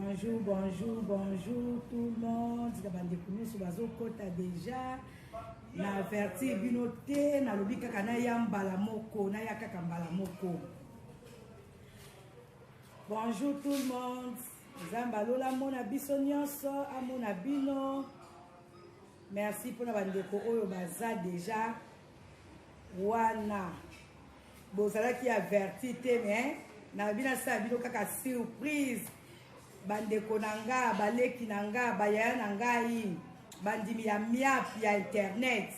Bonjour, bonjour, bonjour tout le monde. Nous sommes déjà. Na averti binote na lobi kaka na yambala moko na yakaka mbala moko. Bonjour tout le monde. Zambalola mona biso nyonso amona bino. Merci pour na bandeko oyo baza déjà wana. Bozala ki averti te mais na bina sa bino kaka surprise. Bandeko nanga baleki nanga bayaya nanga yi. Bandimi ya miap ya internet.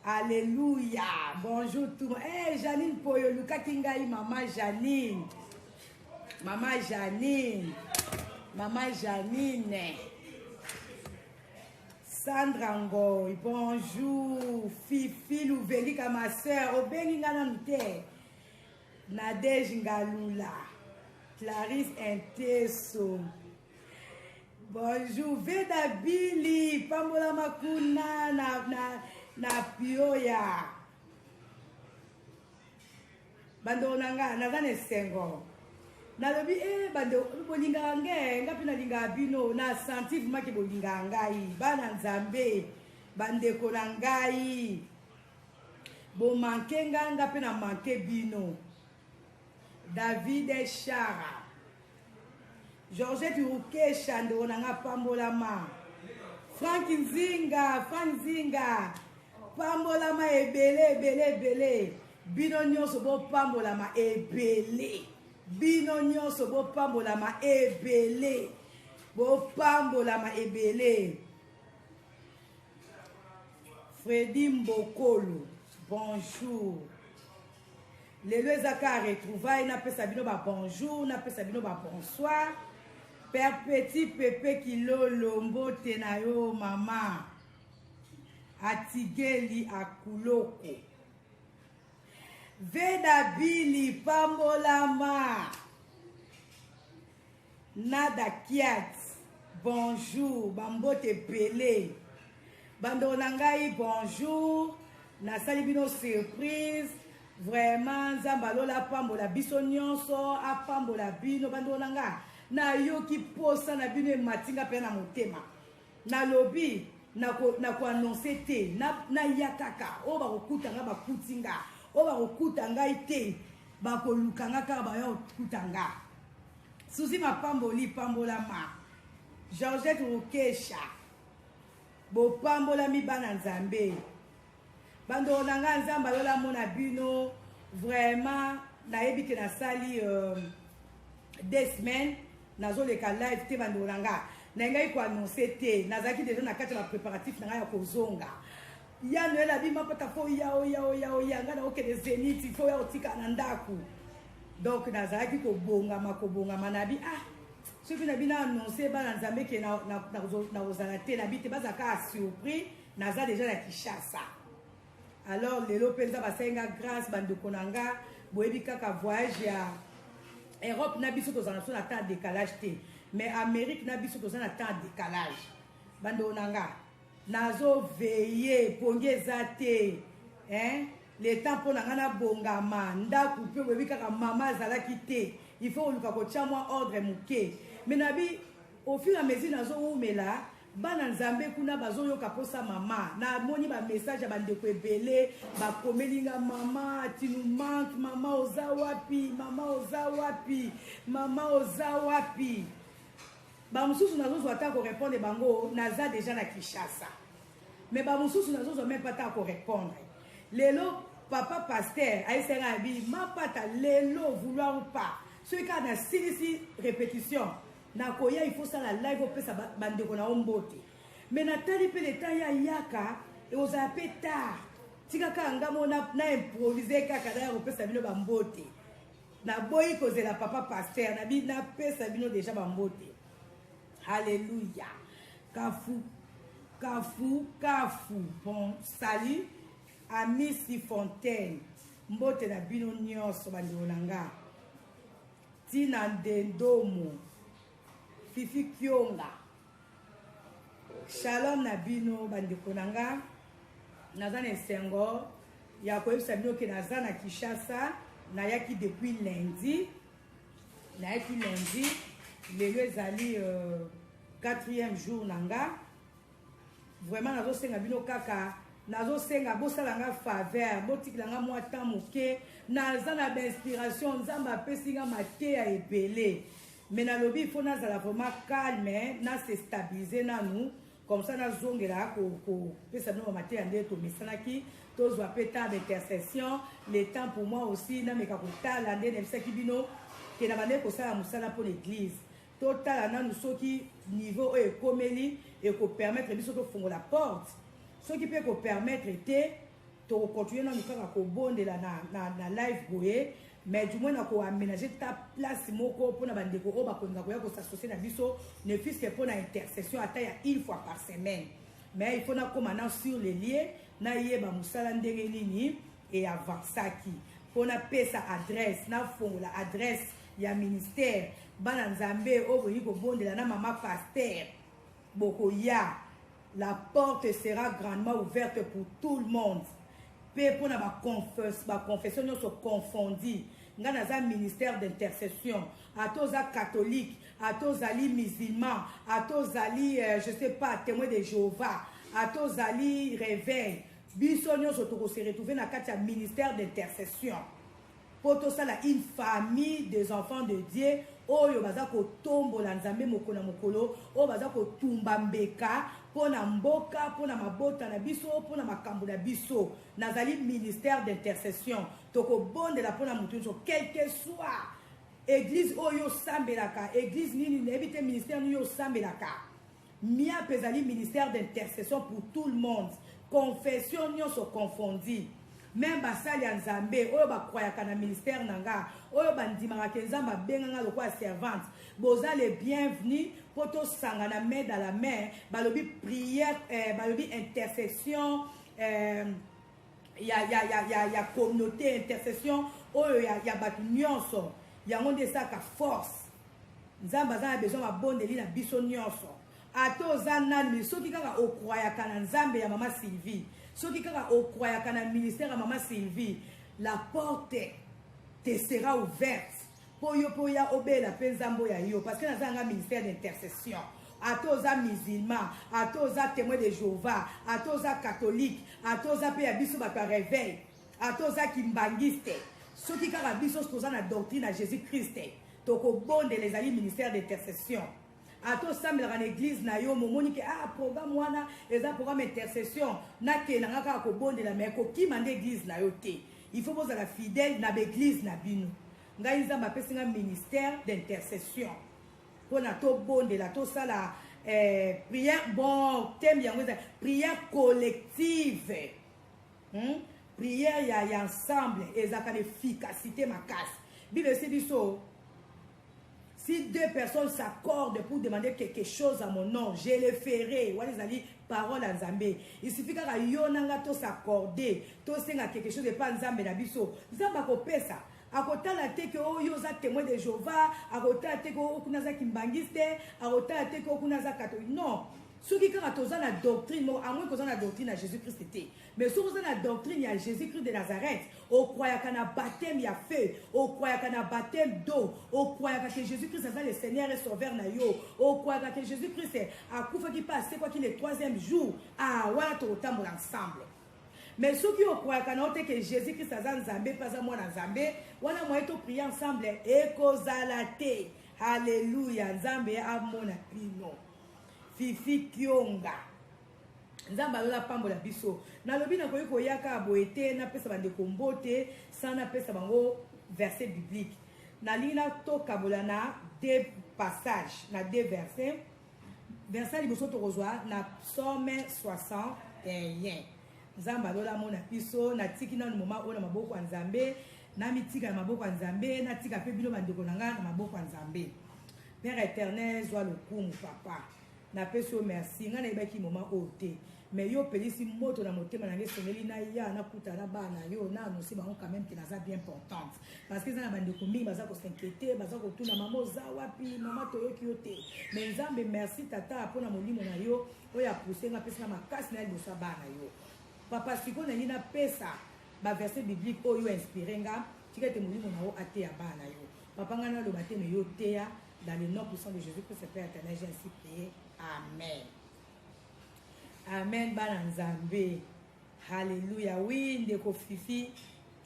Alléluia. Bonjour tout le monde. Hey, Janine Poyo, Luka Kingai, maman Janine. Maman Janine. Maman Janine. Sandra Ngoy, bonjour. Fifi Louvelika, ma soeur. Obengi ngana mite. Nadège Ngalula. Clarisse Inteso. Bonjour, Veda Billy, Pambola Makuna, na Pioya. Bando nanga, nazane sengo. Nalobi, bando, bolinga nge, nga pina linga bino, na senti vuma ke bolinga ngai, bana nzambe, bandeko nangai. Bo manke nga pina manke bino. David Echara. Georgette Ruke Chando nanga Pambolama. Frank Nzinga, Pambolama ebele. Bino nyonso bo Pambolama ebele. Bino nyonso bo Pambolama ebele. Bo Pambolama ebele. Freddy Mbokolo, bonjour. Lelo ezaka retrouvaille na pesa bino ba bonjour, na pesa bino ba bonsoir. Père Petit Pépé Kilo Lombo Tenayo Mama Atigeli Akuloko Veda Billy Pambolama Nada Kiat bonjour Bambote Pelé Bando Nangai bonjour Nasali bino surprise vraiment Zambalola Pambola biso nyonso a Pambola bino Bando Nanga na yoki posa na bino matinga pe na motema na lobi na ko annoncer te na yakaka o ba kokutanga ba kutinga o ba kokutanga ite ba kolukanga ka ba yo kutanga Suzi Mapamboli Pambolama Georgette Rokesha bo Pambola mi bana nzambe bando nanga nzamba lola mona bino vraiment na yebite na sali des semaines nazo leka live te bando nanga na ngai ko annoncer te nazaki déjà na kati la préparatif na ngai ya kozonga ya no la bima pata fo ya ngana oke de zenith fo ya otika na ndaku donc nazaki ko bonga manabi soki na bina annoncer bana nzambe ke na ozala te na bite bazaka surprise naza déjà na Kinshasa alors lelo penza basenga grâce bando konanga boyebi kaka voyage ya Europe n'a biso tozana so na temps décalage te mais Amérique n'a biso tozana temps décalage bando nanga nazo veiller ponge zate le temps pour nanga na bongama ndaku pe webi kaka mama zala kite il faut luka ko chamwa ordre muke mais nabi au fur et à mesure nazo umela bana nzambe kuna bazo yoka posa mama na moni ba message ya bandeko ebele ba komelinga mama tinu manque mama oza wapi ba mususu nazo zwata ko répondre bango naza déjà na Kinshasa mais ba mususu nazo même pas ta ko répondre lelo papa pasteur aïsera bi ma pata lelo vouloir ou pas ce cas na six répétition na koya il faut ça la live au pesa bandeko na ombote mais natali pe leta ya yaka et aux appels tard tika kanga mona na improviser kaka na au pesa bino bambote na boyi kozela papa pasteur na bi na pesa bino déjà bambote alléluia kafu bon salut ami si fontaine mbote na bino nyonso bandeko nanga tina ndendomo Fifi Kionga Shalom Nabino bandeko nanga naza na esengo ya koyebisa bino ke naza na Kinshasa nayaki depuis lundi lelo ezali 4e jour nanga vraiment nazo senga bino kaka nazo senga bosala nga faveur botikila nga mwa temps moke naza na inspiration nzambe apesi nga mateya ebele mais nalobi il faut nazala vraiment calme na se stabiliser nanu comme ça nazongela kopesa bino mateya nde tomesanaki tozwa mpe temps d'intercession le temps pour moi aussi nameka kotala nde nayebisaki bino ke na bande kosala mosala mpo l'église totala nanu soki niveau oyo ekomeli ekopermettre biso tofungola porte soki mpe ekopermettre te tokocontinue nanu kaka kobondela na live boye mais du moins na koaménager ta place moko mpona bandeko oyo bakolinga koya kosassocie na biso ne fût-ce que mpona intercession ata ya une fois par semaine mais il faut nakóma na sur le lieu nayeba mosala ndenge nini eavansaki mpona pesa adresse nafongola adresse ya ministère bana nzambe oyo bolingi kobondela na mama paster bokoya la porte sera grandement ouverte pour tout le monde mpe mpona baconfession nyonso confondi nga naza ministère d'intercession ata oza catholique ata ozali musulman ata ozali je sais pas témoin de Jéhovah ata ozali réveil biso nyonso tokose retrouver na kati ya ministère d'intercession po tosala une famille des enfants de Dieu oyo baza kotombola nzambe mokolo na mokolo oyo baza kotumba mbeka mpona mboka mpona mabota na biso mpona makambo na biso nazali ministère d'intercession tokobondela mpona motu nyonso quel que soit église oyo osambelaka église nini nayebi te ministère nini osambelaka miape ezali ministère d'intercession pour tout le monde confession nyonso confondi même basali ya nzambe oyo bakwayaka na ministère nanga oyo bandimaka ke nzambe abenganga lokola servante boza le bienvenu mpo tosangana main dans la main balobi prière balobi intercession ya communauté intercession oyo ya bato nyonso yango nde esaka force nzambe aza na besoin babondeli na biso nyonso ata oza nani soki kaka okwayaka na nzambe ya mama Sylvie soki kaka okwayaka na ministère ya mama Sylvie la porte te sera ouverte po yo po ya obela mpe nzambe ya yo parce que nazanga ministère d'intercession ata oza musulman ata oza témoin de Jéhovah ata oza catholique ata oza mpe ya biso bato ya réveil ata oza kimbangiste soki kaka biso toza na doctrine ya Jésus Christ tokobondela ezali ministère d'intercession ata osambelaka na église na yo momoni ke programme wana eza programme intercession nakendanga kaka kobondela me kokima nde église na yo te il faut bozala fidèle na baéglise na bino ngai nzambe apesi nga ministère d'intercession mpona tobondela tosala prière bon thème yango eza prière collective prière ya ensemble ezalaka na efficacité makasi bible esi biso si 2 personnes s'accordent pour demander quelque chose à mon nom, je le ferai. Voilà les paroles à Nzambe. Il suffit que yonanga to s'accorder, to senga quelque chose de pas Nzambe na biso. Nzamba ko pesa. Akota la te que o yoza témoin de Jéhovah, akota te que o kunaza kimbangiste, akota te que o kunaza catholique. Non. Soki kaka toza na doctrine mo à moins que na doctrine à Jésus-Christ était. Mais si vous avez la doctrine à Jésus-Christ de Nazareth, au croyaka na baptême ya feu, au croyaka na baptême d'eau, au croyaka que Jésus-Christ est le Seigneur et Sauveur na yo, au croyaka que Jésus-Christ a koufa qui passe quoi qu'il est 3e jour, voilà tout autant ensemble. Mais ceux qui ont croyaka na que Jésus-Christ a Nzambe pas à moi na Nzambe, wana moi to prier ensemble et kozalate. Alléluia, Nzambe a mon apino. Fifi Kionga nzambe alola pambola biso nalobi nakoki koyaka boye na pesa bandeko mbote sans na pesa bango verset biblique nalingi natokabola na 2 passages na 2 versets verset liboso tokozwa na psaume 61 nzambe alola mona biso natiki nanu moma oyo na maboko ya nzambe na mitika na maboko ya nzambe natika mpe bino bandeko na nga na maboko ya nzambe. Père éternel zwa lokumu papa na peso merci nga na ibaki moma ote mais yo pelisi moto na motema na ngesengeli na ya na kuta na bana yo na no si ba quand même que naza bien importante parce que ça na bande kombi baza ko s'inquiéter baza ko tuna mama za wapi mama to yo kiote mais nzambe merci tata pona molimo na yo oya pousser nga pesa makasi na libosa bana yo papa siko na nina pesa ba verset biblique oyo inspiré nga tikete molimo na yo ate ya bana yo papa nga na lo bateme yo teya Dans le nom puissant de Jésus-Christ, Père éternel, j'ai ainsi prié. Amen. Amen, Bananzambe. Alléluia. Oui, ndeko Fifi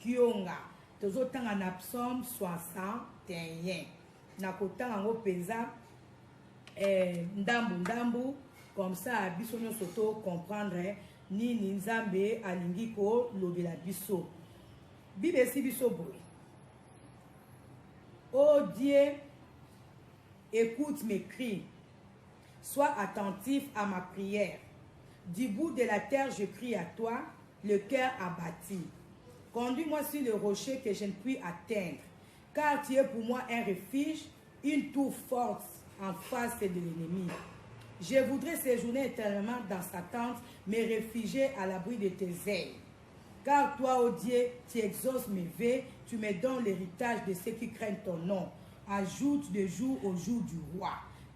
Kionga. Toujours tant en psaume 61. Nakotanga ngo penza ndambu comme ça biso no soto comprendre ni nzambe alingi ko lobela biso. Bible si biso boy. Oh Dieu, écoute mes cris. Sois attentif à ma prière. Du bout de la terre, je crie à toi, le cœur abattu. Conduis-moi sur le rocher que je ne puis atteindre, car tu es pour moi un refuge, une tour forte en face de l'ennemi. Je voudrais séjourner éternellement dans sa tente, me réfugier à l'abri de tes ailes. Car toi, ô Dieu, tu exauces mes vœux, tu me donnes l'héritage de ceux qui craignent ton nom. Ajoute de jour au jour du roi.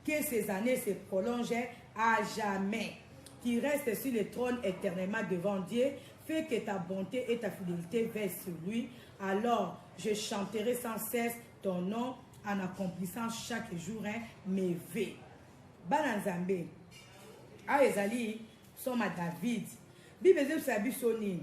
Que ces années se prolongent à jamais. Qui reste sur le trône éternellement devant Dieu, fais que ta bonté et ta fidélité veillent sur lui. Alors je chanterai sans cesse ton nom en accomplissant chaque jour mes vœux. Bananzambe, Aezali, soma David. Bible sabi soni.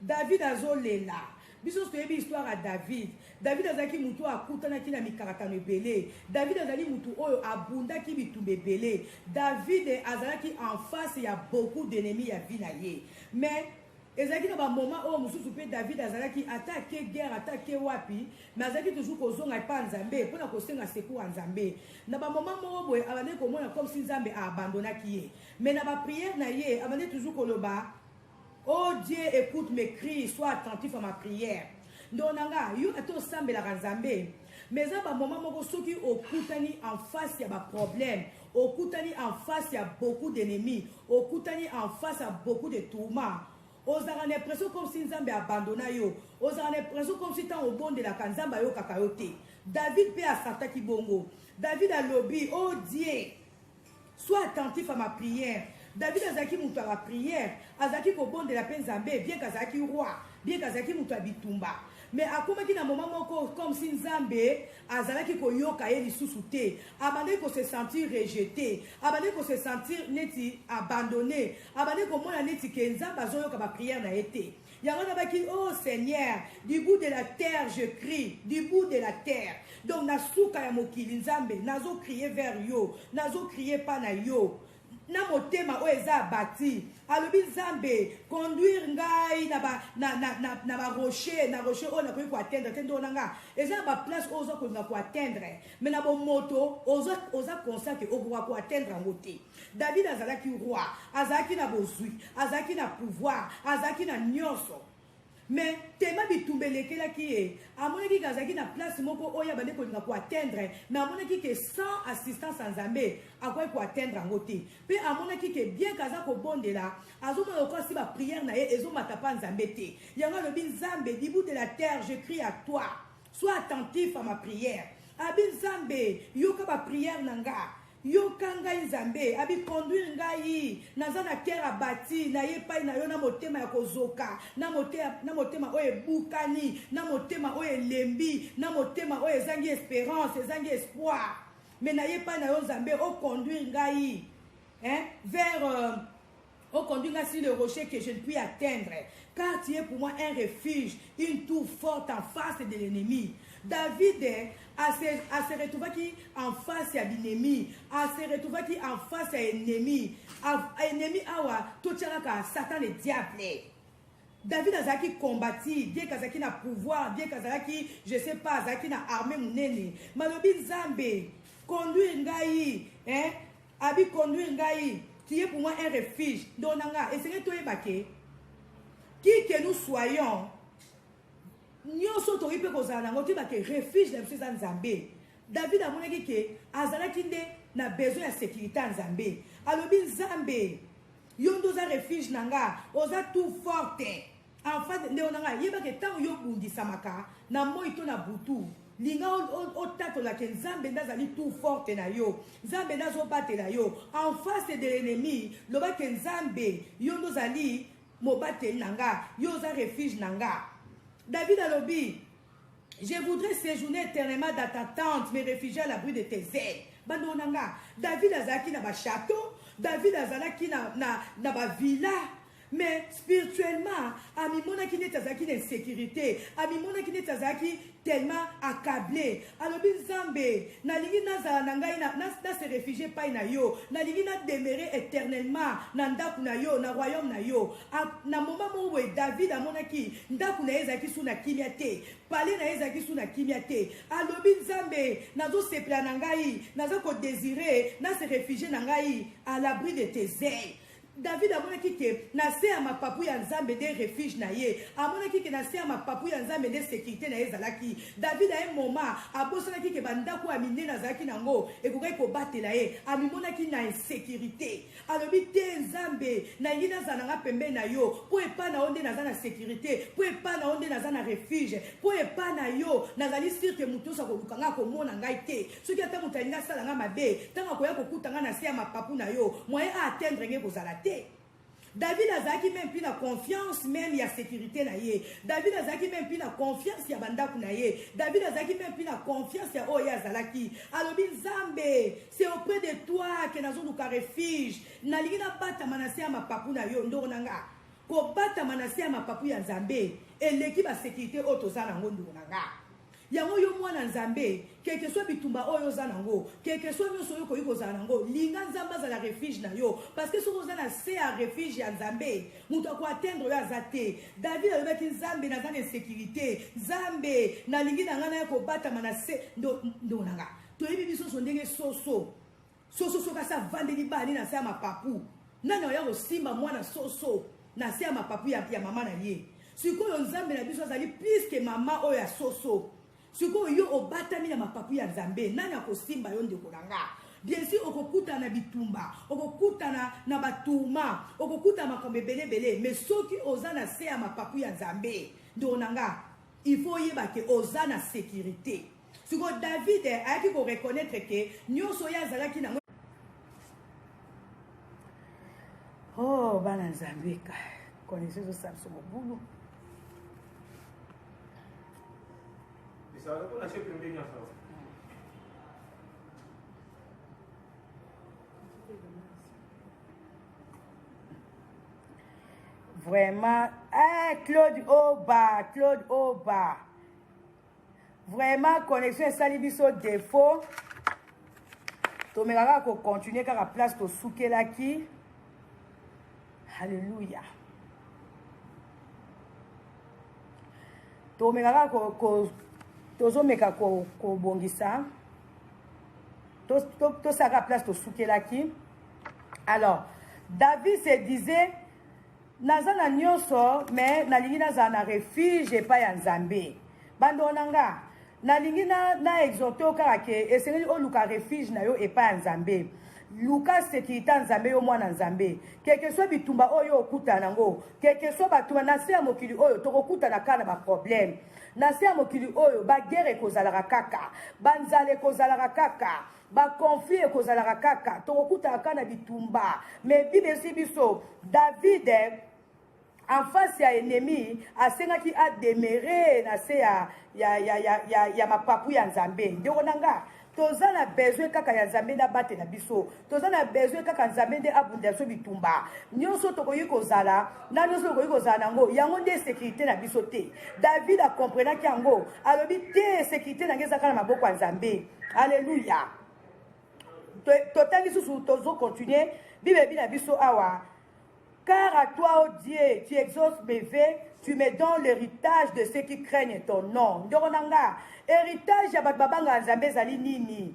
David azolela. Biso toyebi histoire à David. David azaki mutu akutanaki na mikarakano ebele. David azali mutu oyo abundaki bitumba ebele. David azalaki en face ya beaucoup d'ennemis ya vie na ye. Mais ezalaki na ba moment oyo mususu pe David azalaki attaqué guerre attaqué wapi, mais azalaki toujours kozonga pa Nzambe pona kosenga secours à Nzambe. Na ba moment mo boye abandé komona comme si Nzambe a abandonnaki ye. Mais na ba prière na ye abandé toujours koloba. Oh Dieu, écoute mes cris, sois attentif à ma prière. Ndonanga, yo ato sambela Nzambe. Mais à un moment moko soki okutani en face ya ba problème, okutani en face ya beaucoup d'ennemis, okutani en face à beaucoup de tourments. Aux l'impression comme si Nzambe abandonné yo. Aux l'impression comme si tant au bon de la Nzambe yo kakayote. David pe a Santa Kibongo. David a lobby, oh Dieu, sois attentif à ma prière. David azaki mutu à la prière, azaki ko bon de la peine Nzambe, bien qu'azaki roi, bien qu'azaki mutu bitumba. Mais à comment qui na moment moko comme si Nzambe azalaki ko yoka ye lisusu te, abandé ko se sentir rejeté, abandé ko se sentir neti abandonné, abandé ko mona neti ke Nzambe azoyoka ba prière na été. Yangana baki oh Seigneur, du bout de la terre je crie, du bout de la terre. Donc na souka ya mokili Nzambe, nazo crier vers yo, nazo crier pa na yo. Na motema o eza bati alobi Nzambe conduire ngai na ba rocher na rocher o na ko atteindre tendo nanga eza ba place o zo ko na ko atteindre mais na bo moto oza consacrer o ko atteindre ngote. David azalaki roi, azalaki na bozui, azalaki na pouvoir, azalaki na nyonso. Mais tema bitumbeleke la ki e amonaki kazaki na place moko oya bande ko ko atteindre mais amonaki que sans assistance en Nzambe akoy ko atteindre ngote pe amonaki que bien kaza ko bondela azoma ko si ba prière na ye ezoma tapa Nzambe te yanga le bin Nzambe du bout de la terre je crie à toi sois attentif à ma prière abin Nzambe yoka ba prière nanga yo kanga Nzambe abi conduire ngai naza na terre abati na ye pai na yo na motema ya kozoka na motema oyo ebukani na motema oyo elembi na motema oyo ezangi espérance ezangi espoir mais na ye pai na yo Nzambe o conduire ngai vers au conduire sur le rocher que je ne puis atteindre car tu es pour moi un refuge une tour forte en face de l'ennemi. David a se retrouvé en face à l'ennemi, a se retrouvé en face à l'ennemi, ennemi awa totialaka Satan le diable. David azaki combattu, bien qu'azaki na pouvoir, bien qu'azaki je sais pas, azaki na armée munene. Malobi Nzambe conduire ngai, abi conduire ngai, tu es pour moi un refuge. Donanga, et c'est toi ebake. Qui que nous soyons nyonso to ipe kozala ngo ti ba ke refuge na biso Nzambe. David amonaki ke azalaki nde na besoin ya sécurité ya Nzambe. Alobi Nzambe yo ndoza refuge nanga oza tout forte en fait nde onanga yeba ke tango yo bundisamaka na moi to na butu linga o tatola ke Nzambe ndazali tout forte na yo Nzambe nazobatela yo en face de l'ennemi loba ke Nzambe yo ndozali mobateli nanga yo oza refuge nanga. David alobi Je voudrais séjourner éternellement dans ta tente, me réfugier à l'abri de tes ailes. Bandonanga, David azalaki na ba château, David azalaki na ba villa. Mais spirituellement, Amimona qui n'est azaki d'insécurité, Amimona qui n'est azaki tellement accablé. Alors Zambe, nalingi naza nangai na se réfugier pas na yo, nalingi na demeurer éternellement na ndaku na yo, na royaume na yo. Na moment où David amonaki ndaku na ezaki suna kimyate, palais na ezaki suna kimyate. Alors Zambe, nazo se pla nangai, nazo ko désirer, na se réfugier nangai à l'abri de tes ailes. David a monaki que na se a ma papu ya nzambe de refuge na ye. A monaki que na se a ma papu ya nzambe de sécurité na ye zalaki. David a un moment a bosonaki que bandako amine na zalaki nango e kokai ko batela ye. A mimonaki na insécurité. Alobi te nzambe na ngina zananga pembe na yo. Po e pa na onde na zana sécurité. Po e pa na onde na zana refuge. Po e pa na yo na zali sur que muto sa ko lukanga ko mona ngai te. Soki ata mutalinga sala nga mabe. Tanga ko ya ko kutanga na se a ma papu na yo. Moyen a atteindre nge ko zala. David azaki même plus la confiance même ya sécurité na ye. David azaki même plus la confiance ya bandaku na ye. David azaki même plus la confiance ya oya zalaki. Alobi Nzambe, c'est auprès de toi que nazo luka refuge. Na ligina bata manase ya mapapu na yo ndoko nanga. Ko bata manase ya mapapu ya Nzambe. Eleki ba sécurité otoza na ndoko nanga. Yango yo mwana Nzambe, quelque soit bitumba oyo zanango, quelque soit nyoso yo koyiko zanango, linga Nzamba za la refuge na yo, parce que soko zana se a refuge ya Nzambe, muto ko atteindre yo azate. David alobaki Nzambe na zana sécurité, Nzambe na lingi na ngana ko bata manase ndo nanga. To yebi biso so ndenge soso ka sa vandeli bani na se ma papu. Nana ya ko simba mwana soso na se ma papu ya mama na ye. Sikoyo Nzambe na biso azali plus que mama oyo ya soso. Siko yo obatami na mapapu ya Nzambe nani akosimba yo ndeko nanga. Bien sûr okokuta na bitumba, okokuta na batuma, okokuta makambe belé mais soki ozana se ya mapapu ya Nzambe ndeko nanga, il faut yeba ke ozana sécurité. Siko David ayaki ko reconnaître que nyoso ya zalaki na oh bana Nzambe ka connaissez ça sur mon boulot. Vraiment, Claude Oba. Vraiment, connexion Salibiso défaut. Tomera ko continuer car la place to soukelaki. Alléluia. Tomera ko tozo meka ko bongisa to saka place to soukelaki. Alors David se disait nazana nyoso mais nalingi nazana refuge pa ya Nzambe bando nanga nalingi na exhorter okaka ke esengeli oluka refuge na yo epa ya Nzambe. Luka sécurité Nzambe yo mwana Nzambe. Quelque soit bitumba oyo okuta nango, quelque soit batuma na se ya mokili oyo tokokuta na kana ba problème. Na se ya mokili oyo ba guerre kozalaka kaka, banzale kozalaka kaka, ba conflit kozalaka kaka, tokokuta kana bitumba. Mais Bible si biso David en face ya ennemi asengaki a demeurer na se ya mapapu ya Nzambe. Ndeko nanga toza na besoin kaka ya Nzambe na bate na biso. Toza na besoin kaka Nzambe de abundation bitumba. Nyonso tokoyi kozala, na nyonso tokoyi kozala nango, yango nde sécurité na biso te. David a comprenaki yango, alobi te sécurité na ngeza kana maboko ya Nzambe. Alléluia. Totangi susu tozo continuer, Bible na biso awa. Car à toi, ô Dieu, tu exauces mes vœux, tu me donnes l'héritage de ceux qui craignent ton nom. Ndoronanga, héritage ya babanga Nzambe zali nini?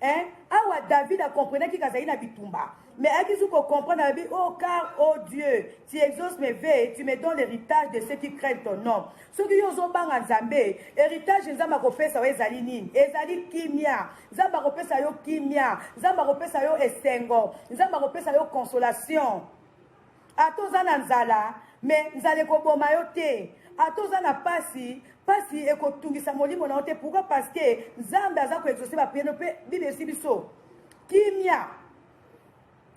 Hein? Awa David a compris qu'il kazali na bitumba. Mais à qui vous comprendre, oh car, oh Dieu, tu exauces mes vœux, tu me donnes l'héritage de ceux qui craignent ton nom. Ceux qui ont banga Nzambe, héritage Nzamba kopesa wa ezali nini? Ezali kimia. Nzamba kopesa yo kimia. Nzamba kopesa yo esengo. Nzamba kopesa yo consolation. Atoza na nzala, mais nzale ko boma yo te. Atoza na pasi ekotungisa molimo na yo te. Pourquoi? Parce que Nzambe aza ko exaucer ba prière pe Bible si biso. Kimia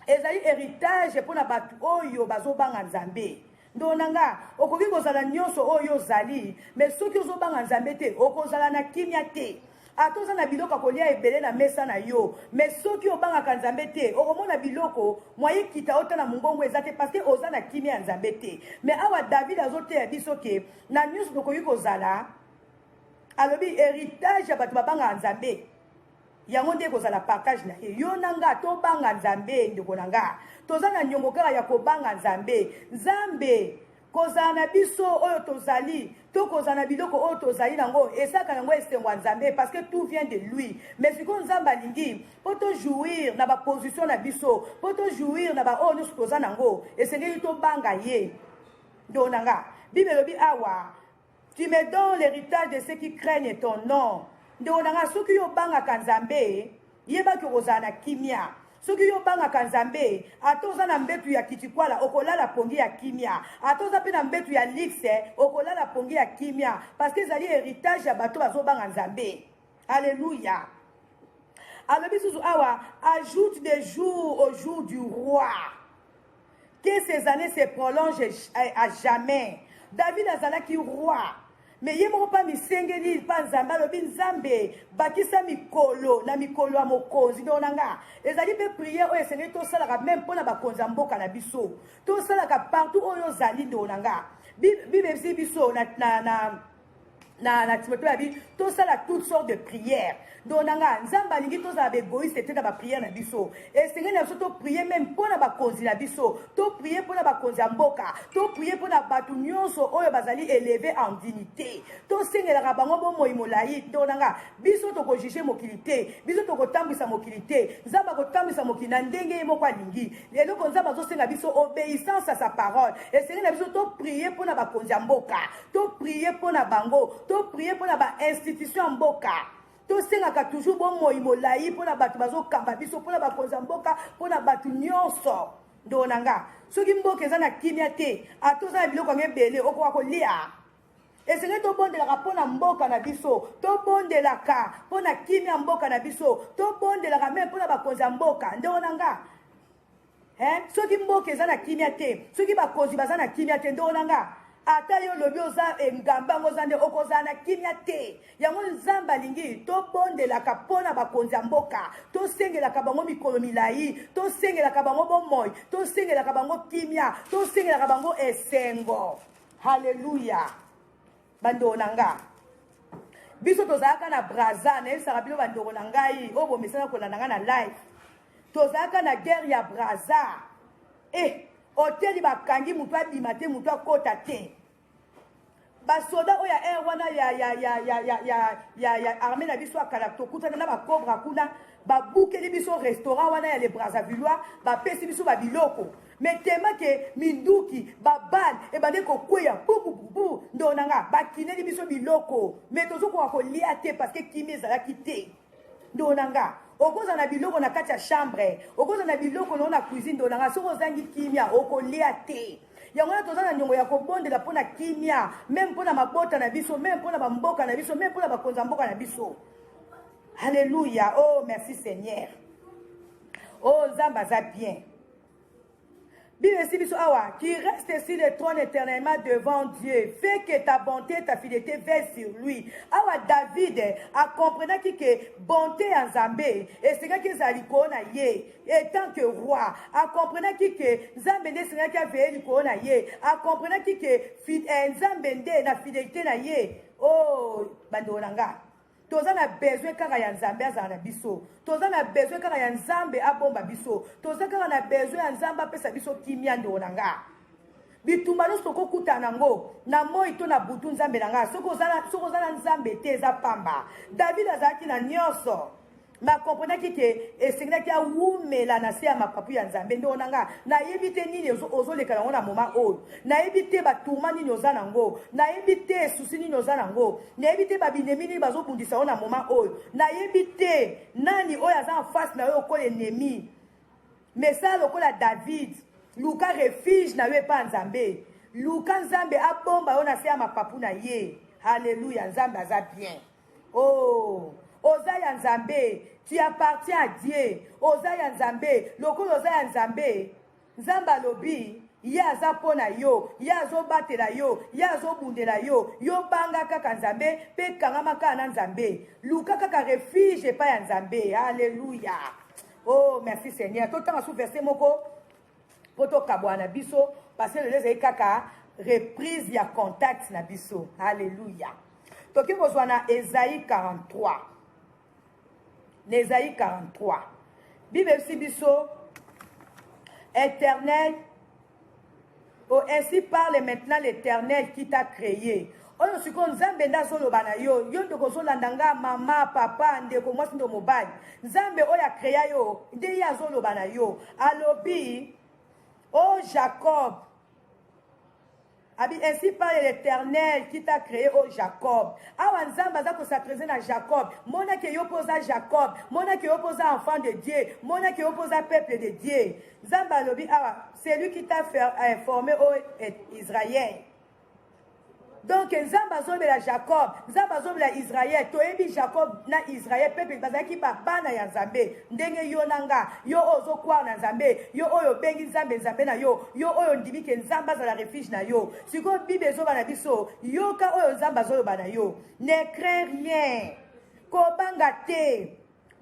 ezali héritage pour na batu oyo bazobanga Nzambe. ndonanga okoki kozala nyonso oyo zali mais soki ozobanga nzambe te okozala na kimia te atoza na biloko kolia ebele na mesa na yo mais soki obangaka nzambe te okomona biloko mwaye kita ota na mongongo eza te parce que oza na kimia ya nzambe te mais awa David azoteya biso ke na nyonso tokoki kozala alobi héritage ya bato babangaka nzambe yango nde kozala partage na ye yo na nga tobanga nzambe ndeko na nga toza na nyongo kaka ya kobanga nzambe kozala na biso oyo tozali to kozala na biloko oyo tozali nango esaka yango esengo ya nzambe parce que tout vient de lui mais sikoyo nzambe alingi mpo tojouir na baposition na biso mpo tojouir na baoyo nyonso toza nango esengeli tobanga ye ndo na nga bible elobi awa tu me donnes l'héritage de ceux qui craignent ton nom ndo na nga soki yo bangaka nzambe yebaki okozala na kimia soki yo bangaka nzambe atoza na mbetu ya kitikwala okolala pongi ya kimia atoza mpe na mbetu ya lixe okolala pongi ya kimia parce que ezali héritage ya bato bazobanga nzambe alléluia alobi susu awa ajoute des jours au jour du roi que ces années se prolongent à jamais David azalaki roi mais ye moko pa misengeli pa nzambe alobi nzambe bakisa mikolo na mikolo ya mokonzi ndo nanga ezali mpe priere oyo esengeli tosalaka meme mpona bakonzi ya mboka na biso tosalaka partout oyo ozali ndo nanga bible esi biso na timothée abi tosala toutes sortes de prières ndo nanga nzambe alingi tozala baegoïste te na bapriere na biso esengeli na biso toprie meme mpona bakonzi na biso toprie mpona bakonzi ya mboka toprie mpona bato nyonso oyo bazali éleve en dignité tosengelaka bango bomoi molai ndo nanga biso tokojuge mokili te biso tokotambwisa mokili te nzambe akotambwisa mokili na ndenge ye moko alingi eloko nzambe azosenga biso obéissance à sa parole esengeli na biso toprie mpona bakonzi ya mboka toprie mpona bango toprie mpona bainstitution ya mboka tosengaka toujours bomoi molai mpona bato bazokamba biso mpona bakonzi ya mboka mpona bato nyonso ndo na nga soki mboka eza na kimia te atoza na biloko yango ebele okoka kolia esengeli tobondelaka mpona mboka na biso tobondelaka mpona kimia ya mboka na biso tobondelaka meme mpona bakonzi ya mboka ndo na nga soki mboka eza na kimia te soki bakonzi baza na kimia te ndo na nga ata yo lobi oza engamba yango oza nde okozala na kimia te yango nzambe alingi tobondelaka mpona bakonzi ya mboka tosengelaka bango mikolo milai tosengelaka bango bomoi tosengelaka bango kimia tosengelaka bango esengo halleluya bandeko na nga biso tozalaka na braza nayebisaka bino bandeko na ngai oyo bomesana kolanda ngai na live tozalaka na guerre ya braza oteli bakangi mutu abima te mutu akota te basoda oyo ya air wana ya armée na biso akala tokutana na bakobra kuna babukeli biso restaurant wana ya le Brazzavillois bapesi biso babiloko mais tema ke minduki babal ebande kokweya pupupupu ndo nanga bakineli biso biloko mais tozokoka kolia te parce que kimi ezalaki te ndo nanga okoza na biloko na kati ya chambre okoza na biloko na cuisine ndo nanga soki ozangi kimia okolia te yango wana toza na nyongo ya kobondela mpona kimia meme mpona mabota na biso meme mpona bamboka na biso meme mpona bakonzi ya mboka na biso alléluia oh merci Seigneur oh nzambe aza bien Bible ici biso awa qui reste sur le trône éternellement devant Dieu fait que ta bonté et ta fidélité veillent sur lui awa David a comprenaki que bonté en Nzambe et c'est que ezali kona ye étant que roi a comprenaki que Nzambe nde sengaki aveille kona ye a comprenaki que Nzambe nde na fidélité na ye oh bandeko na nga toza na besoin kaka ya nzambe azala na biso toza na besoin kaka ya nzambe abomba biso toza kaka na besoin ya nzambe apesa biso kimia ndeko na nga bitumba nyonso tokokutana nango na moi to na butu nzambe na nga soki oza na nzambe te eza pamba David azalaki na nyonso makomprenaki ke esengaki awumela na se ya mapapu ya nzambe ndeko na nga nayebi te nini ozoleka nango na moma oyo nayebi te batuma nini oza nango nayebi te esusi nini oza nango nayebi te babinemi nini bazobundisa yo na moma oyo nayebi te nani oyo aza en face na yo okola enemi mesa lokola David luka refuge na yo epa nzambe luka nzambe abomba yo na se ya mapapu na ye halleluya nzambe aza bien oh oza ya nzambe tu appartiens à Dieu oza ya nzambe lokola oza ya nzambe nzambe alobi ye aza mpo na yo, ye azobatela yo, ye azobundela yo, yo banga kaka nzambe mpe kangama kaka na nzambe, luka kaka refuge epai ya nzambe. Alléluia. Oh merci Seigneur. Totanga sous verset moko po tokabwana na biso parce que lelo ezali kaka reprise ya contact na biso. Alléluia. Toki kozwa na Esaïe 43. Na Esaïe 43. Bible esi biso Éternel. Oh, ainsi parle maintenant l'Éternel qui t'a créé. Oyo siko nzambe ndazoloba na yo, yo ndeko zolanda nga mama, papa, ndeko mwasi ndo mobali. Nzambe oyo akrea yo, nde ye azoloba na yo. Alobi, oh Jacob. Ainsi parle l'Éternel qui t'a créé, oh Jacob. Awa nzambe aza kosacreze na Jacob. Mona ke yo posa Jacob. Mona ke yo posa enfant de Dieu. Mona ke yo posa peuple de Dieu. Nzambe alobi awa, c'est lui qui t'a formé, oh Israël. Donc nzambe azobela Jacob, nzambe azobela Israël. Toyebi Jacob na Israël peuple bazaki pa bana ya nzambe. Ndenge yo nanga, yo ozo kwa na nzambe, yo oyo bengi nzambe nzambe na yo, yo oyo ndimi ke nzambe za la refuge na yo. Siko Bible ezoba na biso, yo ka oyo nzambe azoloba na yo. Ne crains rien. Kobanga te,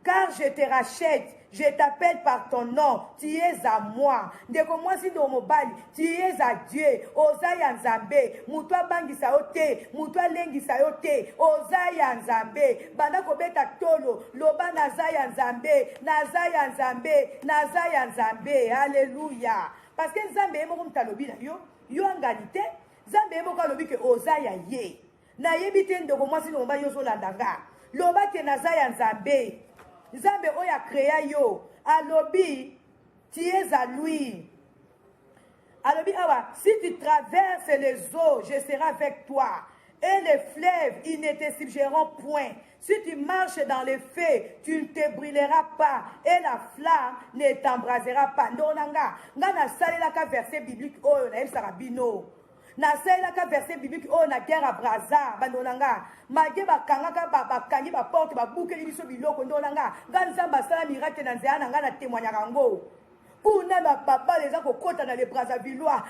car je te rachète. Je t'appelle par ton nom, tu es à moi. Ndeko mwasi ndo mobali, tu es à Dieu. Oza ya nzambe, mutu abangisa yo te, mutu alengisa yo te. Oza ya nzambe, banda kobeta tolo, loba naza ya nzambe, naza ya nzambe, naza ya nzambe. Alléluia. Parce que nzambe yemo kumtalobi na yo, yo angani te. Nzambe yemo kalobi ke oza ya ye. Na yebi te ndeko mwasi ndo mobali yo zolanda nga. Loba ke naza ya nzambe. Nzambe oya créa yo. Alobi, tu es à lui. Alobi awa, si tu traverses les eaux, je serai avec toi. Et les fleuves, ils ne te subjugeront point. Si tu marches dans le feu, tu ne te brûleras pas. Et la flamme ne t'embrasera pas. Ndonanga, nga na salelaka verset biblique oyo na yebisaka bino. Na salelaka verset biblique oyo na guerre à Brazza, bandonanga. Mage bakangaka bakangi baporte babukeli biso biloko ndonanga. Nga nzamba asala miracle na nzela na nga na témoignaka ngo. Kuna bapapa leza kokota na le Brazzavillois.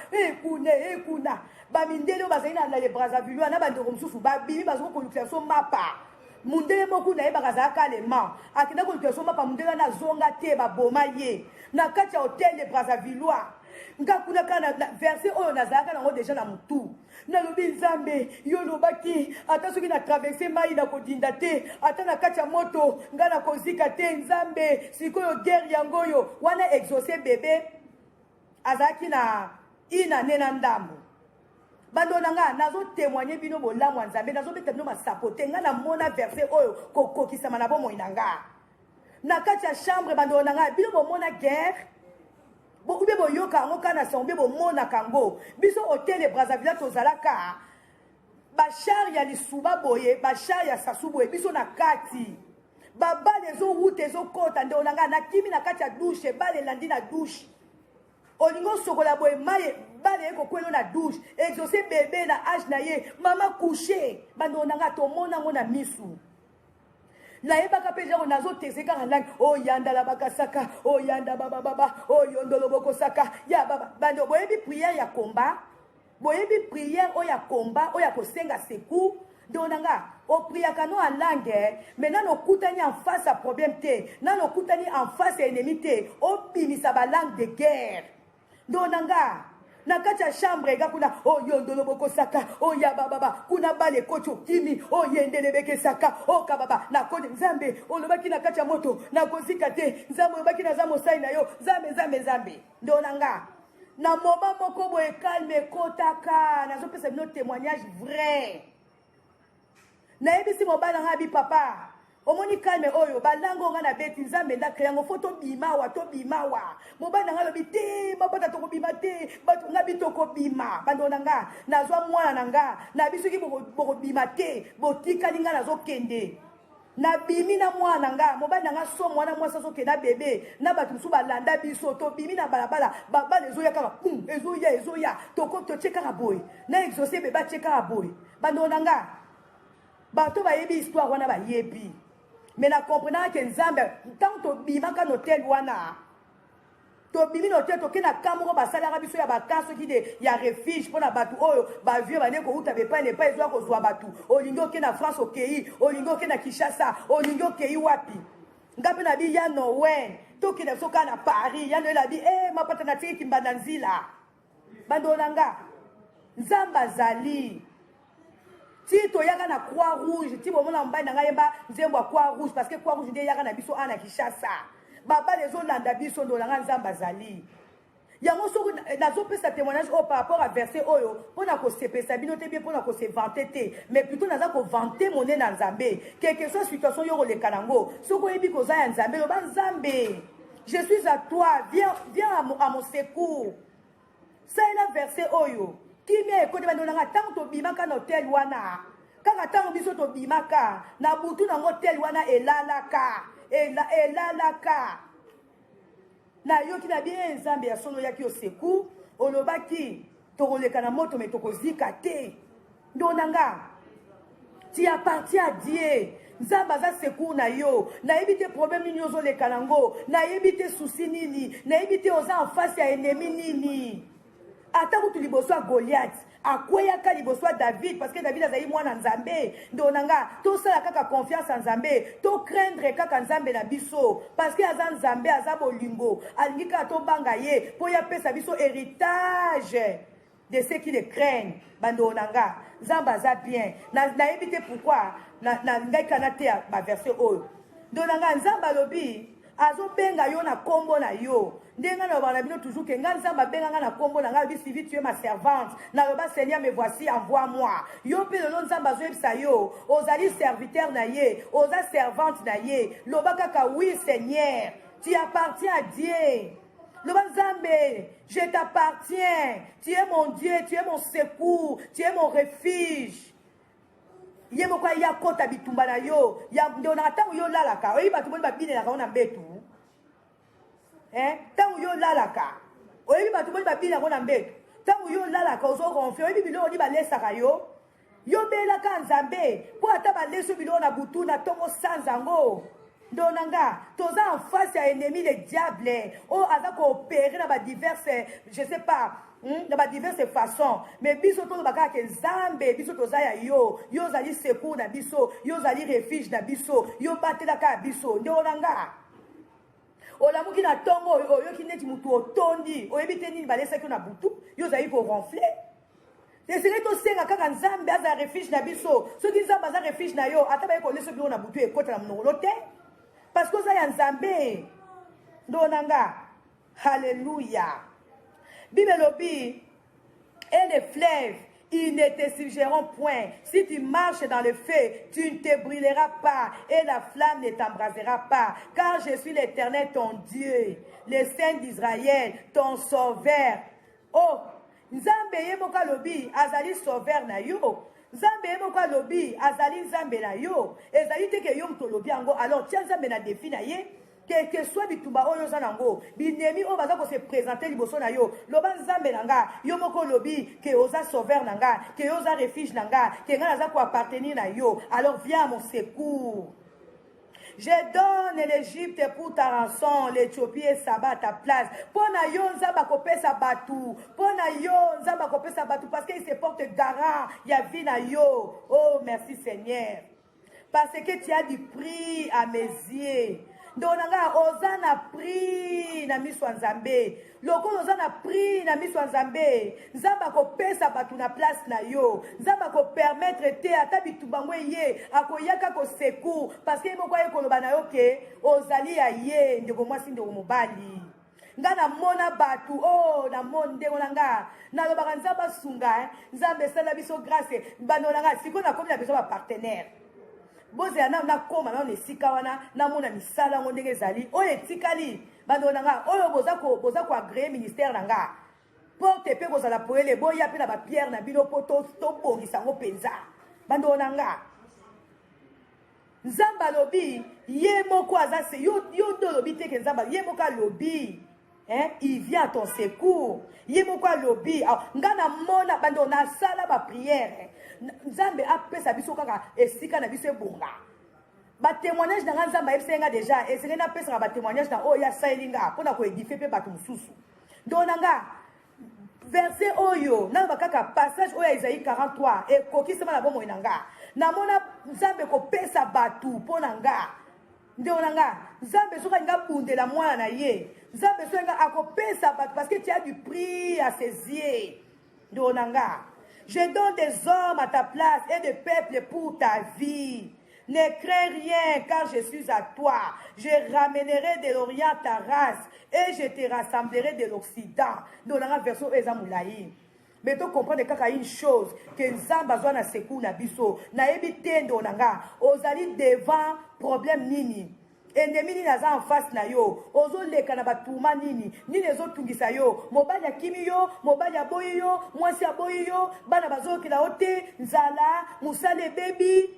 Kuna kuna. Bamindele bazali na le Brazzavillois na bandeko mosusu babimi bazoko kolukisa so mapa. Mundele moku na yeba kazaka allemand. Akina kolukisa so mapa mundele na zonga te baboma ye. Na kati ya hotel le Brazzavillois. Nga kuna kana verset oyo nazalaka nango deja na mutu. Nalobi nzambe yo lobaki ata soki na traverser mai na kodinda te ata na kati ya moto nga na kozika te nzambe sikoyo guerre yango yo wana exaucer bébé azalaki na ina nena ndambo. Bando nanga nazo témoigner bino bolamu ya nzambe nazo beta bino masapote nga na mona verset oyo kokokisama na bomoi na nga. Na kati ya chambre bando nanga bino bomona guerre. Bo ube bo yoka ngo kana sombe bo mona kango biso hotel de Brazzaville tozalaka bachar ya lisuba boye bachar ya sasu boye biso na kati babale zo route zo kota nde onanga na kimi na kati ya douche bale landi na douche olingo sokola boye maye bale eko kwelo na douche exaucer bébé na âge na ye mama coucher bando onanga to mona mona misu na yebaka pe genre nazo teseka na langue o yanda la bakasaka o yanda baba baba o yondolo boko saka ya baba bando boyebi prière ya komba boyebi prière o ya komba o ya kosenga secours ndonanga o priaka no en langue mais nano kutani en face à problème te nano kutani en face à ennemi te o bimisa ba langue de guerre ndonanga na kati ya chambre ga kuna o yondolo boko saka o ya baba kuna bale kocho kimi o yendele beke saka o kababa na kodi nzambe o lobaki na kati ya moto na kozika te nzambe lobaki na zamo sai na yo nzambe ndonanga na moma moko boye calme kotaka nazo pesa bino témoignage vrai na ebisi mobala ngabi papa omoni calme oyo balango nga na beti nzambe nda créango foto bimawa to bimawa mobana nga lobi te mabota to bima te bato nga bitoko bima bandona nga nazwa mwana nanga na bisuki boko bima te botika linga nazo kende na bimi na mwana nga mobana nga so mwana mwasa so kenda bébé na bato musu balanda biso to bimi na balabala baba ezoya kaka ezoya toko to cheka boy na exaucer beba cheka boy bandona nga bato bayebi histoire wana bayebi. Mais na comprenant que nzambe tant to bimaka no tel wana To bimi no te to kena kamoro basala biso ya bakaso ki de ya refuge pona batu oyo ba vieux bane ko uta be pa ne pa ezwa ko zwa batu olingo ke na France okei olingo ke na Kinshasa olingo kei wapi ngape na bi ya no wen to ki na soka na Paris ya no la bi ma pata na tiki mbanda nzila bando nanga nzamba zali ti to yaka na croix rouge ti bomona mbai na ngayeba nzembo croix rouge parce que croix rouge ndi yaka na biso ana Kinshasa baba les olanda biso ndolanga nzamba zali yango soko nazopesa témoignage par rapport à verset oyo pona ko sepesa bino te bien pona ko se vanter te mais plutôt naza ko vanter moné na nzambe quelque soit situation yo le kanango soko yebi ko za ya nzambe lo ba nzambe je suis à toi viens à mon secours ça est la verset oyo kimia ekote bandolanga tango to bimaka na hotel wana kaka tango biso to bimaka na butu na hotel wana elalaka na yoki na bien nzambe ya sono yaki oseku olobaki tokoleka na moto me tokozika te ndonanga ti appartient à Dieu nzambe aza secours na yo nayebi te problème nini ozoleka nango nayebi te souci nini nayebi te oza en face ya ennemi nini ata kutu liboso ya Goliath akweyaka liboso ya David parce que David azali mwana nzambe ndonanga tosala kaka confiance en nzambe to craindre kaka nzambe na biso parce que aza nzambe aza bolingo alingi kaka tobanga ye po ya pesa biso héritage de ceux qui le craignent bandonanga nzambe aza bien nayebi te pourquoi na ngai kana te ba verset oyo ndonanga nzambe alobi azobenga yo na kombo na yo ndenga na bana bino toujours que ngai nzambe benga nga na kombo na ngai bi tu es ma servante na loba Seigneur me voici envoie-moi yo pe lelo nzambe azoyebisa yo ozali serviteur na ye oza servante na ye loba kaka oui Seigneur tu appartiens à Dieu loba nzambe je t'appartiens tu es mon Dieu tu es mon secours tu es mon refuge ye moko ya kota bitumba na yo ya ndona tango yo lalaka oyi batu boni babine na kaona mbetu tango yo lalaka oyi batu boni babine na kaona mbetu tango yo lalaka ozo ronfle oyi biloko ni balesaka yo yo belaka nzambe po ata baleso biloko na butu na tongo sanzango ndonanga toza en face ya ennemi le diable o aza ko opérer na ba diverses je sais pas na ba diverses façons mais biso to bakaka ke nzambe biso toza ya yo zali secours na biso yo zali refuge na biso yo batelaka biso ndonanga olamuki na tongo oyoki neti mutu otondi oyebi te nini balesaki na butu yo zali ko ronfler esengeli tosenga kaka nzambe aza refuge na biso soki nzambe aza refuge na yo ata baye kolesa biloko na butu ekota na monokolo te parce que oza ya nzambe ndonanga halleluya bible elobi et les fleuves ils ne te suffiront point si tu marches dans le feu tu ne te brûleras pas et la flamme ne t'embrasera pas car je suis l'Éternel ton Dieu le Saint d'Israël ton sauveur oh nzambe ye moko alobi azali sauveur na yo nzambe ye moko alobi azali nzambe na yo ezali te ke yo moto olobi yango alors tia nzambe na défi na ye que soit bitumba oyo oza nango binemi oyo baza ko se présenter liboso na yo loba nzambe na nga yo moko olobi ke oza sauveur na nga ke oza refuge na nga ke nga naza ko appartenir na yo alors viens à mon secours. Je donne l'Égypte pour ta rançon, l'Éthiopie et Saba à ta place. Pona yo nzamba kopesa batu. Pona yo nzamba kopesa batu parce qu'il se porte garant. Ya vie na yo. Oh merci Seigneur. Parce que tu as du prix à mes yeux. Ndonanga ozana prix na miso nzambe. Loko ozana prix na miso nzambe. Nzamba kopesa batu na place na yo. Nzamba ko permettre te ata bitubangwe ye akoyaka ko secours parce que moko ye koloba na yo ke ozali ya ye ndeko mwasi ndeko mobali. Nga na mona batu oh na monde onanga na lobaka nzamba sunga nzambe sala biso grâce banolanga siko na komi na besoin ba partenaire. Boze ya na koma na nesika wana na mona misala ngo ndenge ezali oyo etikali bando nanga oyo boza ko agréer ministère nanga porte pe kozala poele boya pe na ba pierre na bino poto to bongisa ngo penza bando nanga nzamba lobi ye moko azase yo do lobi te ke nzamba ye moko lobi il vient à ton secours ye moko lobi ngana mona bando na sala ba prière nzambe apesa biso kaka esika na biso ebonga ba témoignage na nzamba esenga déjà et c'est na pesa ba témoignage na oya sailinga pona ko édifier pe bato mususu ndonanga verset oyo na bakaka passage oya Isaïe 43 et kokisema na bomo inanga na mona nzambe ko pesa batu pona nga ndonanga nzambe soka nga bundela mwana na ye nzambe soka akopesa batu parce que tu as du prix à ses yeux ndonanga je donne des hommes à ta place et des peuples pour ta vie. Ne crains rien car je suis à toi. Je ramènerai de l'Orient ta race et je te rassemblerai de l'Occident. Dans la version Ezamoulaï. Mais tu comprends une chose que Nzamba zwa na sekou na biso na ebite ndonanga ozali devant problème nini. Ennemi ni naza en face na yo ozo leka na batuma nini ezo tungisa yo mobali akimi yo mobali aboyi yo mwasi aboyi yo bana bazokela ote nzala musale baby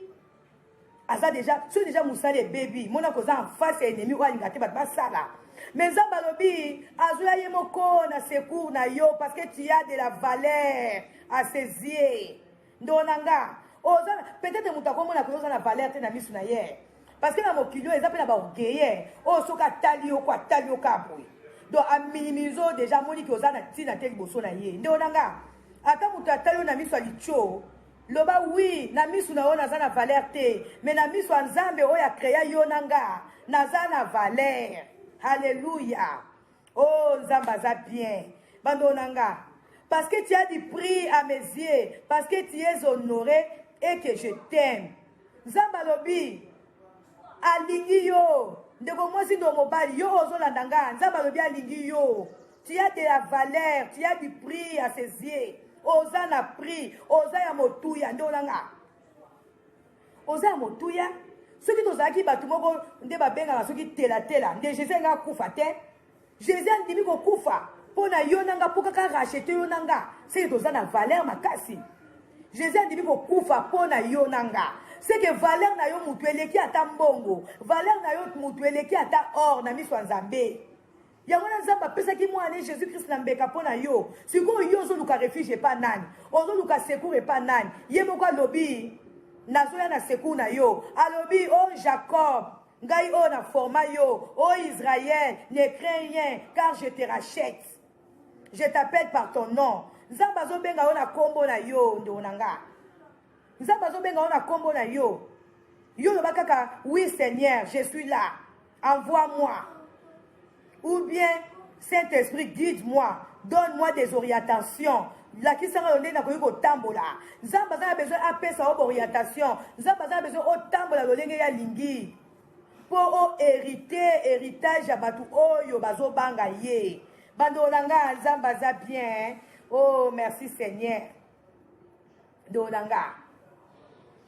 aza déjà so déjà musale baby mona koza en face ennemi wa ngate bat basala mais Nzamba lobi azoya ye moko na secours na yo parce que tu as de la valeur à ses yeux ndonanga oza peut-être mutakomona koza na valeur te na misu na ye. Parce que dans mon kilo, ils appellent d'abord gay. Oh, so ka talio quoi, talio kaboué. Donc, à minimiser déjà, Monique aux ana tina tel bosso na ye. Ndonanga. Ata muta talio na miso alicho. Loba oui, na miso na ona zana valeur te. Mais na miso nzambe oya créa yonanga. Na zana valeur. Alléluia. Oh, nzamba za bien. Bandonanga. Parce que tu as du prix à mes yeux. Parce que tu es honoré et que je t'aime. Nzamba lobi. Alingi yo ndeko mwasi ndo mobali yo ozolanda nga nzamba lobi alingi yo tu as de la valeur tu as du prix à ses yeux oza na prix oza ya motuya ndolanga oza ya motuya soki tozalaki bato moko nde babengaka soki tela nde Jésus nga kufa te Jésus andimi kokufa mpo na yo nanga mpo kaka rachete yo nanga soki toza na valeur makasi Jésus andimi kokufa mpo na yo nanga. C'est que valeur na yo mutu eleki ata mbongo. Valeur na yo mutu eleki ata or na miso nzambe. Yango na nzamba pesa ki mwana Jésus Christ na mbeka pona yo. Siko yo zo luka refuge pa nani. Ozo luka secours pa nani. Ye moko lobi nazoya na secours na yo. Alobi oh Jacob, ngai o na forma yo. Oh Israël, ne crains rien car je te rachète. Je t'appelle par ton nom. Nzamba zo benga ona kombo na yo ndonanga. Nzamba zo benga ona kombo na yo. Yo lo bakaka oui Seigneur, je suis là. Envoie-moi. Ou bien Saint-Esprit guide-moi, donne-moi des orientations. La qui sera donnée na koyiko tambola. Nzamba za besoin apesa orientation. Nzamba za besoin o tambola lolenge ya lingi. Pour o héritage ya batu oyo bazo banga ye. Bandolanga nzamba za bien. Oh, merci Seigneur. Donanga.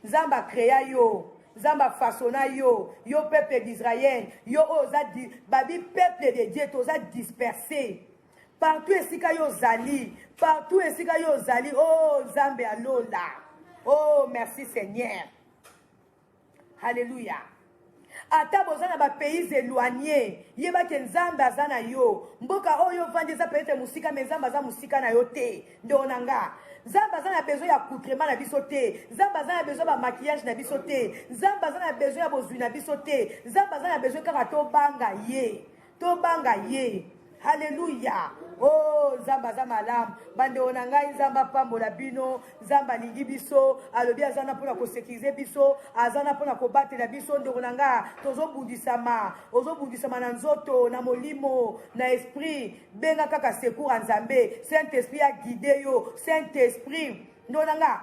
Zamba créa yo. Zamba façonna yo. Yo peuple d'Israël. Yo ozadi. Babi peuple de Dieu. Toza dispersé. Partout esika yo zali. Partout esika yo zali. Oh, Zambe alola. Oh, merci Seigneur. Alléluia. Ata bozana ba pays éloignés yeba ke nzambe azana yo mboka oyo vandi za peut-être musika mais nzambe za musika na yo te ndonanga nzambe azana besoin ya coutrement na biso te nzambe azana besoin ba maquillage na biso te nzambe azana besoin ya bozwi na biso te nzambe azana besoin kaka to banga ye Alléluia. Oh, Zamba Zamalam. Bande onanga Nzamba pambola bino. Zamba lingi biso. Alobi azana pona ko sécuriser biso. Azana pona ko batela biso ndonanga. Tozo bundisama. Ozo bundisama na nzoto, na molimo, na esprit. Benga kaka secours Nzambe. Saint-Esprit a guidé yo. Saint-Esprit. Ndonanga.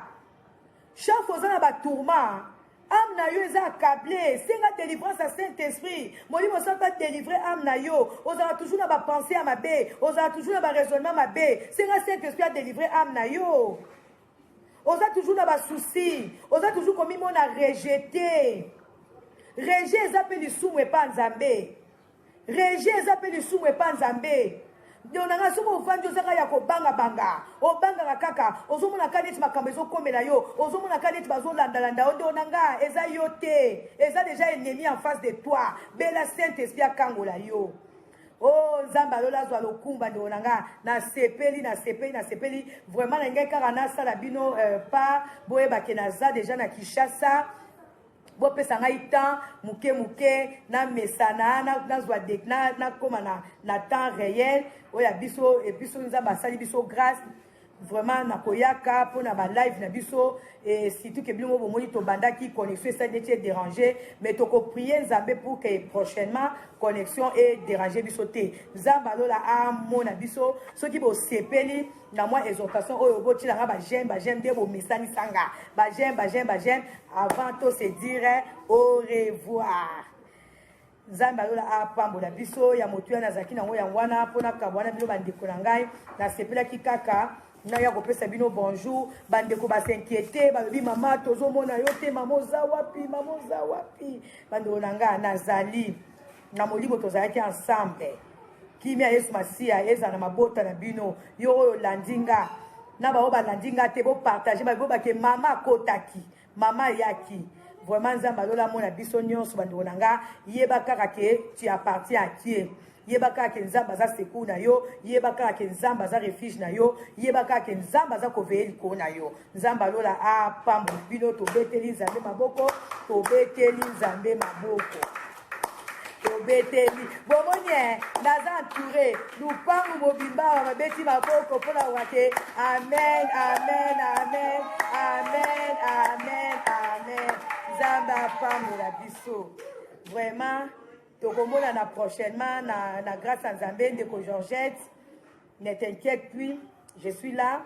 Chaque fois na ba tourment. Âme na yo eza accablé, senga délivrance à Saint-Esprit. Molimo santa délivrer âme na yo. Ozala toujours na ba pensée à ma bé, ozala toujours na ba raisonnement ma bé. Senga Saint-Esprit a délivré âme na yo. Ozala toujours na ba souci, ozala toujours comme on a rejeté. Rejet eza pe lisumu epa Nzambe. Rejet eza pe lisumu epa Nzambe. Ndonanga somo ufandi ozaka ya kobanga banga obanga kaka ozomona kaneti makambo ezokomela yo ozomona kaneti bazolanda ndonanga eza yo te eza déjà ennemi en face de toi bela Saint-Esprit akangola yo. Oh Nzamba lola zwa lokumba ndonanga na sepeli vraiment na ngai kaka na sala bino pas boye bakena za déjà na Kinshasa bo pesa ngai temps muke na mesana na zwa dek na koma na temps réel oya biso et biso nzamba sali biso grâce vraiment na koyaka pour na ba live na biso et surtout que bilongo bomoni to bandaki connexion ça n'était dérangé mais to ko prier nzambe pour que prochainement connexion et déranger biso te nzamba lola amona biso soki bo sepeli na moi exhortation oyo bo tila ba j'aime de bo mesani sanga ba j'aime avant to se dire au revoir. Nzambe alola apambola biso ya motu ya nazaki nango ya wana mpona kabwana bino bandeko na ngai nasepelaki kaka na ya kopesa bino bonjour bandeko basinquiété balobi mama tozomona yo te mama oza wapi bandeko na ngai nazali na molimo tozalaki ensemble kimia yesu masiya eza na mabota na bino yo oyo landinga na bao balandinga te bopartage babobake mama akotaki mama yaki. Vraiment, nzamba lola mona biso nyonso bandeko nanga yeba kaka ke tu appartiens à qui yeba kaka ke nzamba za secours na yo yeba kaka ke nzamba za refuge na yo yeba kaka ke nzamba za koveeli ko na yo nzamba lola apambo bino tobeteli nzambe maboko tobeteli bomoni naza entouré lupangu mobimba mabeti maboko mpona wate amen. Zamba pamela biso vraiment tokomona na prochainement na grâce à Nzambe ndeko Georgette ne t'inquiète plus je suis là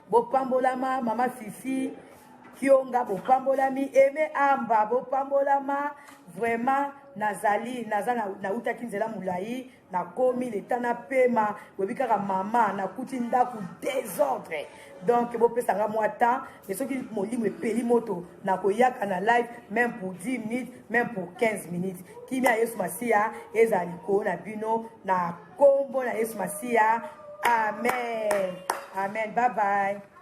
bopambolama mama Fifi Kionga bopambolami Aimé Amba bopambolama vraiment nazali na utaki nzela mulai na komi leta na pema webikaka mama na kuti ndaku désordre donc bo pesanga moi temps et ce qui molimo epeli moto na koyaka na live même pour 10 minutes même pour 15 minutes kimia Yesu Masiya ezali ko na bino na kombo na Yesu Masiya amen bye bye.